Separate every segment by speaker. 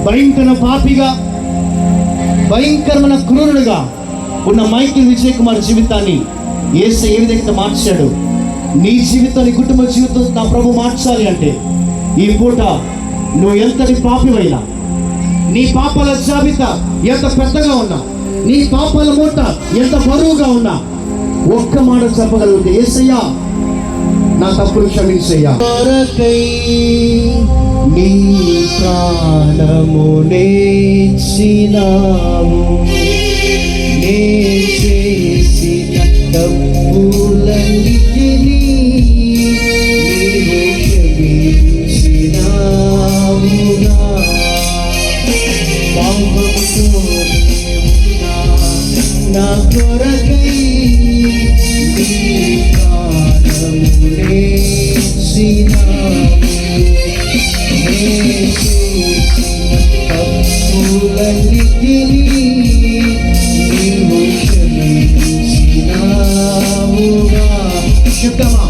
Speaker 1: భయంకర పాపిగా, భయంకరమైన క్రూరుడుగా ఉన్న మైకేల్ విజయ్ కుమార్ జీవితాన్ని యేసయ్య ఏ విధంగా మార్చాడు. నీ జీవితాన్ని, కుటుంబ జీవితం నా ప్రభు మార్చాలి అంటే ఈ పూట నువ్వు ఎంతటి పాపివైనా, నీ పాపాల జాబితా ఎంత పెద్దగా ఉన్నా, నీ పాపాల మూట ఎంత బరువుగా ఉన్నా, ఒక్క మాట చెప్పగలిగితే యేసయ్యా నా తప్పులు క్షమించయ్యా. నీ ప్రాణము నేర్చినావు, నే చేసిన తప్పులన్నిటినీ నీవు క్షమించినావుగా. పాపముతో ఉన్నా నా కొరకై నీ ప్రాణము నేర్చినావు, తప్పులన్నిటినీ నీవు క్షమించినావుగా. చెప్తామా?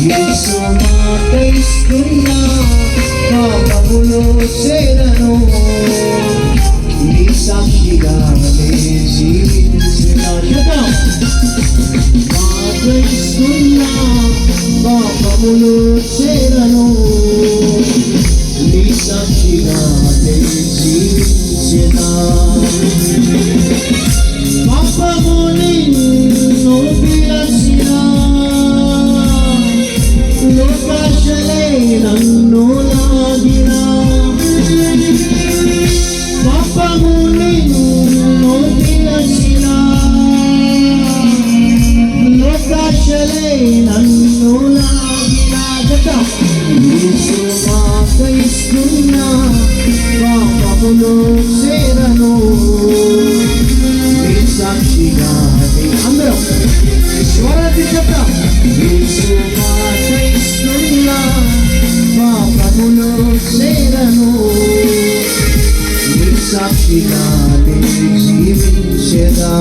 Speaker 1: యేసు మాట ఇస్తున్నా, పాపములో చేరను, నీ సాక్షిగా జీవించిన. చెప్తాం? మాట ఇస్తున్నా, పాపములో చేరను, నీ సాక్షిగా జీవించిన. పాపము నిన్ను పిలచిన, లోకాశలే నన్ను లాగిన. పాపము నిన్ను పిలచిన, లోకాశలే నన్ను లాగిన. యేసు మాట ఇస్తున్నా, పాపములో చేరను, నీ సాక్షిగా. అందరం స్వరాన్ని చెప్తాం. యేసు మాట ఇస్తున్నా, పాపములో చేరను, నీ సాక్షిగా జీవించెదా.